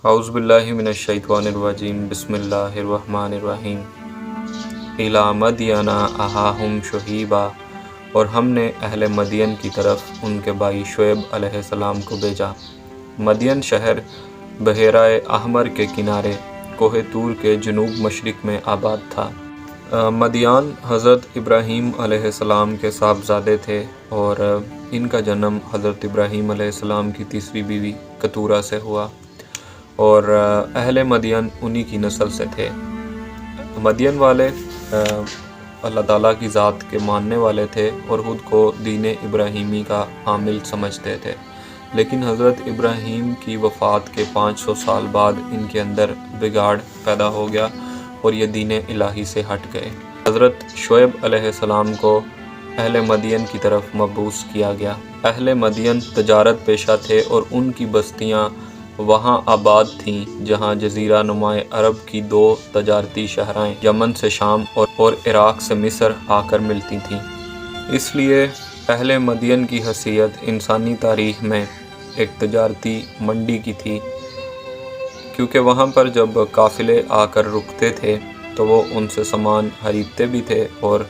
اعوذ باللہ من الشیطان الرجیم بسم اللہ الرحمن الرحیم الی مدین اخاہم شعیبا، اور ہم نے اہل مدین کی طرف ان کے بھائی شعیب علیہ السلام کو بھیجا۔ مدین شہر بحیرہ احمر کے کنارے کوہ طور کے جنوب مشرق میں آباد تھا۔ مدیان حضرت ابراہیم علیہ السلام کے صاحبزادے تھے اور ان کا جنم حضرت ابراہیم علیہ السلام کی تیسری بیوی کتورہ سے ہوا، اور اہل مدین انہی کی نسل سے تھے۔ مدین والے اللہ تعالیٰ کی ذات کے ماننے والے تھے اور خود کو دین ابراہیمی کا حامل سمجھتے تھے، لیکن حضرت ابراہیم کی وفات کے 500 سال بعد ان کے اندر بگاڑ پیدا ہو گیا اور یہ دین الہی سے ہٹ گئے۔ حضرت شعیب علیہ السلام کو اہل مدین کی طرف مبعوث کیا گیا۔ اہل مدین تجارت پیشہ تھے اور ان کی بستیاں وہاں آباد تھیں جہاں جزیرہ نما عرب کی 2 تجارتی شہرائیں یمن سے شام اور عراق سے مصر آ کر ملتی تھیں۔ اس لیے اہل مدین کی حیثیت انسانی تاریخ میں ایک تجارتی منڈی کی تھی، کیونکہ وہاں پر جب قافلے آ کر رکتے تھے تو وہ ان سے سامان خریدتے بھی تھے اور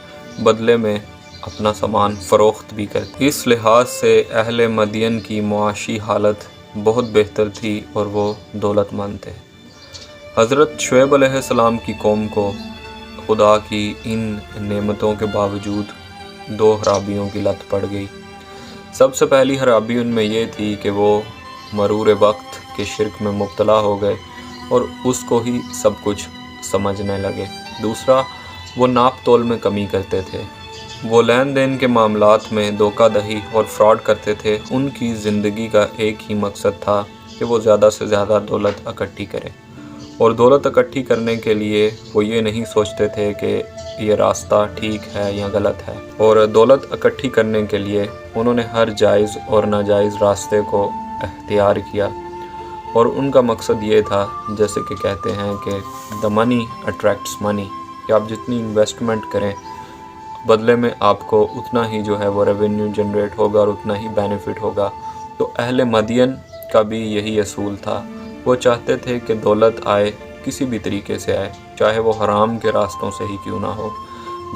بدلے میں اپنا سامان فروخت بھی کرتے۔ اس لحاظ سے اہل مدین کی معاشی حالت بہت بہتر تھی اور وہ دولت مند تھے۔ حضرت شعیب علیہ السلام کی قوم کو خدا کی ان نعمتوں کے باوجود 2 خرابیوں کی لت پڑ گئی۔ سب سے پہلی خرابی ان میں یہ تھی کہ وہ مرور وقت کے شرک میں مبتلا ہو گئے اور اس کو ہی سب کچھ سمجھنے لگے۔ دوسرا، وہ ناپ تول میں کمی کرتے تھے۔ وہ لین دین کے معاملات میں دھوکہ دہی اور فراڈ کرتے تھے۔ ان کی زندگی کا ایک ہی مقصد تھا کہ وہ زیادہ سے زیادہ دولت اکٹھی کریں، اور دولت اکٹھی کرنے کے لیے وہ یہ نہیں سوچتے تھے کہ یہ راستہ ٹھیک ہے یا غلط ہے، اور دولت اکٹھی کرنے کے لیے انہوں نے ہر جائز اور ناجائز راستے کو اختیار کیا، اور ان کا مقصد یہ تھا، جیسے کہ کہتے ہیں کہ the money attracts money، کہ آپ جتنی انویسٹمنٹ کریں بدلے میں آپ کو اتنا ہی جو ہے وہ ریونیو جنریٹ ہوگا اور اتنا ہی بینیفٹ ہوگا۔ تو اہل مدین کا بھی یہی اصول تھا۔ وہ چاہتے تھے کہ دولت آئے کسی بھی طریقے سے آئے، چاہے وہ حرام کے راستوں سے ہی کیوں نہ ہو۔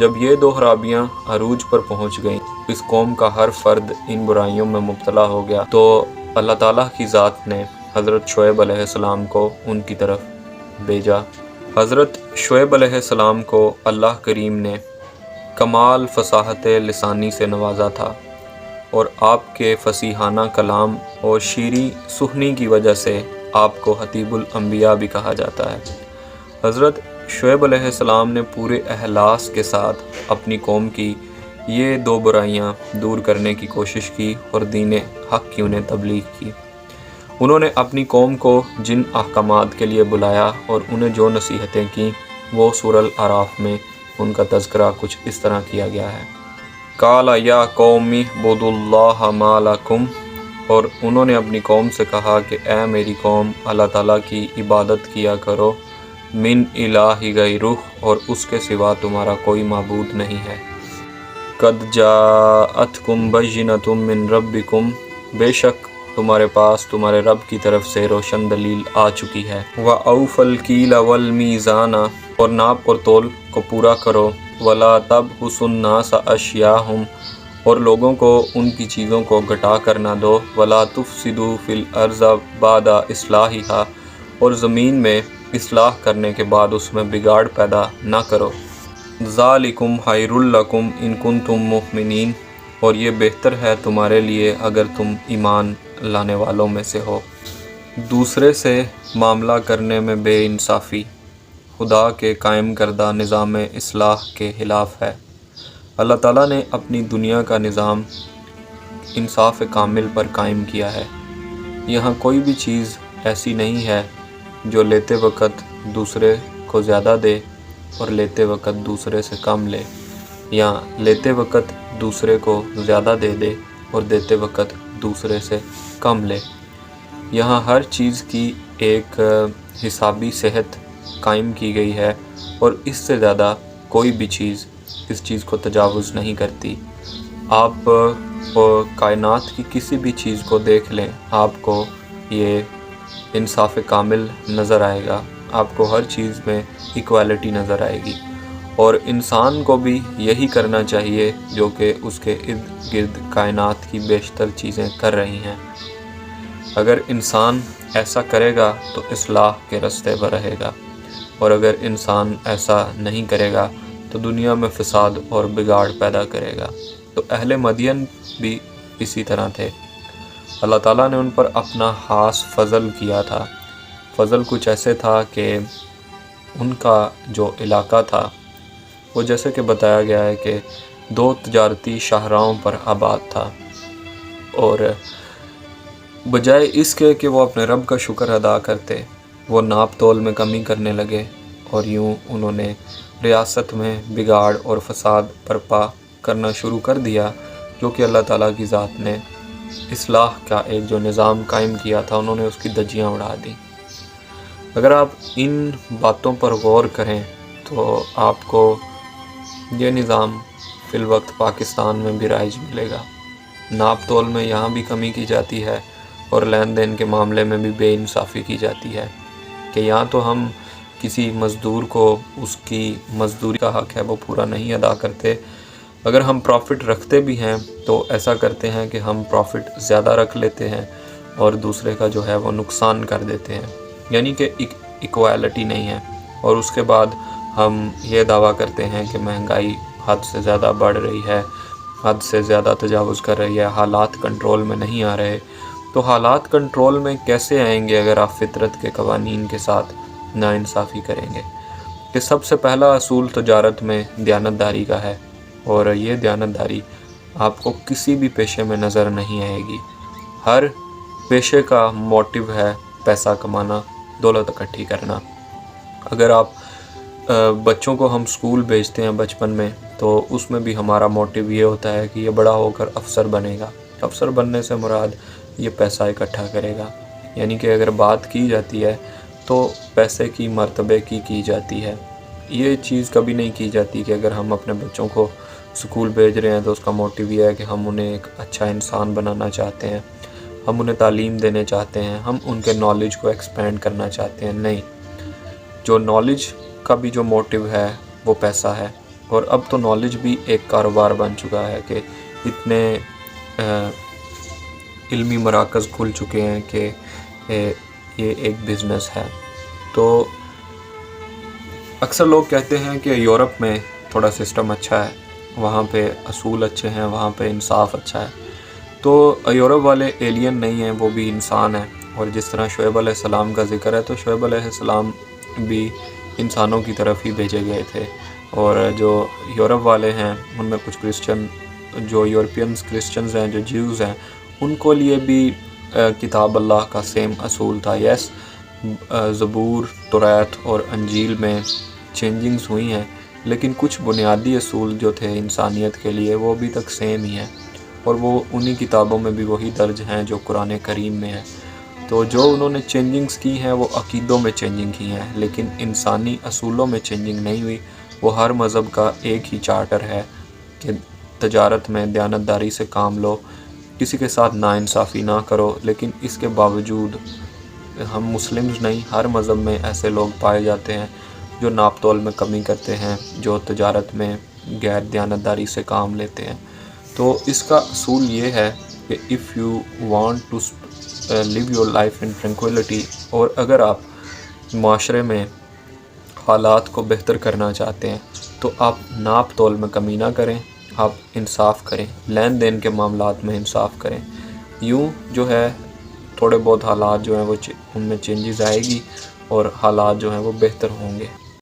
جب یہ 2 خرابیاں عروج پر پہنچ گئیں، اس قوم کا ہر فرد ان برائیوں میں مبتلا ہو گیا، تو اللہ تعالیٰ کی ذات نے حضرت شعیب علیہ السلام کو ان کی طرف بھیجا۔ حضرت شعیب علیہ السلام کو اللہ کریم نے کمال فصاحت لسانی سے نوازا تھا، اور آپ کے فصیحانہ کلام اور شیریں سخنی کی وجہ سے آپ کو خطیب الانبیاء بھی کہا جاتا ہے۔ حضرت شعیب علیہ السلام نے پورے اخلاص کے ساتھ اپنی قوم کی یہ 2 برائیاں دور کرنے کی کوشش کی اور دین حق کی انہیں تبلیغ کی۔ انہوں نے اپنی قوم کو جن احکامات کے لیے بلایا اور انہیں جو نصیحتیں کیں، وہ سورہ الاعراف میں ان کا تذکرہ کچھ اس طرح کیا گیا ہے۔ قال یا قوم اعبدوا اللہ ما لکم، اور انہوں نے اپنی قوم سے کہا کہ اے میری قوم، اللہ تعالیٰ کی عبادت کیا کرو، من الہ غیرہ، اور اس کے سوا تمہارا کوئی معبود نہیں ہے۔ قد جاءتکم بینۃ من ربکم، بے شک تمہارے پاس تمہارے رب کی طرف سے روشن دلیل آ چکی ہے۔ وَأَوْفُوا الْكَيْلَ وَالْمِيزَانَ، اور ناپ اور تول کو پورا کرو۔ وَلَا تَبْخَسُوا النَّاسَ أَشْيَاءَهُمْ، اور لوگوں کو ان کی چیزوں کو گھٹا کر نہ دو۔ وَلَا تُفْسِدُوا فِي الْأَرْضِ بَعْدَ إِصْلَاحِهَا، اور زمین میں اصلاح کرنے کے بعد اس میں بگاڑ پیدا نہ کرو۔ ذَلِكُمْ خَيْرٌ لَكُمْ إِن كُنتُم مُؤْمِنِينَ، اور یہ بہتر ہے تمہارے لیے اگر تم ایمان لانے والوں میں سے ہو۔ دوسرے سے معاملہ کرنے میں بے انصافی خدا کے قائم کردہ نظام اصلاح کے خلاف ہے۔ اللہ تعالیٰ نے اپنی دنیا کا نظام انصاف کامل پر قائم کیا ہے۔ یہاں کوئی بھی چیز ایسی نہیں ہے جو لیتے وقت دوسرے کو زیادہ دے اور لیتے وقت دوسرے سے کم لے، یا لیتے وقت دوسرے کو زیادہ دے دے اور دیتے وقت دوسرے سے کم لے۔ یہاں ہر چیز کی ایک حسابی صحت قائم کی گئی ہے، اور اس سے زیادہ کوئی بھی چیز اس چیز کو تجاوز نہیں کرتی۔ آپ کائنات کی کسی بھی چیز کو دیکھ لیں، آپ کو یہ انصاف کامل نظر آئے گا، آپ کو ہر چیز میں ایکوالٹی نظر آئے گی، اور انسان کو بھی یہی کرنا چاہیے جو کہ اس کے ارد گرد کائنات کی بیشتر چیزیں کر رہی ہیں۔ اگر انسان ایسا کرے گا تو اصلاح کے راستے پر رہے گا، اور اگر انسان ایسا نہیں کرے گا تو دنیا میں فساد اور بگاڑ پیدا کرے گا۔ تو اہل مدین بھی اسی طرح تھے، اللہ تعالیٰ نے ان پر اپنا خاص فضل کیا تھا۔ فضل کچھ ایسے تھا کہ ان کا جو علاقہ تھا وہ جیسے کہ بتایا گیا ہے کہ 2 تجارتی شاہراہوں پر آباد تھا، اور بجائے اس کے کہ وہ اپنے رب کا شکر ادا کرتے، وہ ناپ تول میں کمی کرنے لگے، اور یوں انہوں نے ریاست میں بگاڑ اور فساد برپا کرنا شروع کر دیا، جو کہ اللہ تعالیٰ کی ذات نے اصلاح کا ایک جو نظام قائم کیا تھا انہوں نے اس کی دھجیاں اڑا دیں۔ اگر آپ ان باتوں پر غور کریں تو آپ کو یہ نظام فی الوقت پاکستان میں بھی رائج ملے گا۔ ناپ تول میں یہاں بھی کمی کی جاتی ہے، اور لین دین کے معاملے میں بھی بے انصافی کی جاتی ہے، کہ یہاں تو ہم کسی مزدور کو اس کی مزدوری کا حق ہے وہ پورا نہیں ادا کرتے، اگر ہم پروفٹ رکھتے بھی ہیں تو ایسا کرتے ہیں کہ ہم پروفٹ زیادہ رکھ لیتے ہیں اور دوسرے کا جو ہے وہ نقصان کر دیتے ہیں، یعنی کہ ایکوالٹی نہیں ہے۔ اور اس کے بعد ہم یہ دعویٰ کرتے ہیں کہ مہنگائی حد سے زیادہ بڑھ رہی ہے، حد سے زیادہ تجاوز کر رہی ہے، حالات کنٹرول میں نہیں آ رہے۔ تو حالات کنٹرول میں کیسے آئیں گے اگر آپ فطرت کے قوانین کے ساتھ ناانصافی کریں گے؟ کہ سب سے پہلا اصول تجارت میں دیانتداری کا ہے، اور یہ دیانتداری آپ کو کسی بھی پیشے میں نظر نہیں آئے گی۔ ہر پیشے کا موٹیو ہے پیسہ کمانا، دولت اکٹھی کرنا۔ اگر آپ بچوں کو ہم سکول بھیجتے ہیں بچپن میں تو اس میں بھی ہمارا موٹیو یہ ہوتا ہے کہ یہ بڑا ہو کر افسر بنے گا۔ افسر بننے سے مراد یہ پیسہ اکٹھا کرے گا، یعنی کہ اگر بات کی جاتی ہے تو پیسے کی مرتبے کی جاتی ہے۔ یہ چیز کبھی نہیں کی جاتی کہ اگر ہم اپنے بچوں کو سکول بھیج رہے ہیں تو اس کا موٹیو یہ ہے کہ ہم انہیں ایک اچھا انسان بنانا چاہتے ہیں، ہم انہیں تعلیم دینے چاہتے ہیں، ہم ان کے نالج کو ایکسپینڈ کرنا چاہتے ہیں۔ نہیں، جو نالج کا بھی جو موٹیو ہے وہ پیسہ ہے، اور اب تو نالج بھی ایک کاروبار بن چکا ہے کہ اتنے علمی مراکز کھل چکے ہیں کہ یہ ایک بزنس ہے۔ تو اکثر لوگ کہتے ہیں کہ یورپ میں تھوڑا سسٹم اچھا ہے، وہاں پہ اصول اچھے ہیں، وہاں پہ انصاف اچھا ہے۔ تو یورپ والے ایلین نہیں ہیں، وہ بھی انسان ہیں، اور جس طرح شعیب علیہ السلام کا ذکر ہے تو شعیب علیہ السلام بھی انسانوں کی طرف ہی بھیجے گئے تھے، اور جو یورپ والے ہیں ان میں کچھ کرسچن، جو یورپینز کرسچنز ہیں، جو جیوز ہیں، ان کو لیے بھی کتاب اللہ کا سیم اصول تھا۔ یس، زبور، توریت اور انجیل میں چینجنگز ہوئی ہیں، لیکن کچھ بنیادی اصول جو تھے انسانیت کے لیے وہ ابھی تک سیم ہی ہیں، اور وہ انہی کتابوں میں بھی وہی درج ہیں جو قرآن کریم میں ہیں۔ تو جو انہوں نے چینجنگز کی ہیں وہ عقیدوں میں چینجنگ کی ہیں، لیکن انسانی اصولوں میں چینجنگ نہیں ہوئی۔ وہ ہر مذہب کا ایک ہی چارٹر ہے کہ تجارت میں دیانتداری سے کام لو، کسی کے ساتھ ناانصافی نہ کرو، لیکن اس کے باوجود ہم مسلمز نہیں، ہر مذہب میں ایسے لوگ پائے جاتے ہیں جو ناپ تول میں کمی کرتے ہیں، جو تجارت میں غیر دیانتداری سے کام لیتے ہیں۔ تو اس کا اصول یہ ہے کہ if you want to live your life in tranquility، اور اگر آپ معاشرے میں حالات کو بہتر کرنا چاہتے ہیں تو آپ ناپ تول میں کمی نہ کریں، آپ انصاف کریں، لین دین کے معاملات میں انصاف کریں۔ یوں جو ہے تھوڑے بہت حالات جو ہیں وہ ان میں چینجز آئے گی، اور حالات جو ہیں وہ بہتر ہوں گے۔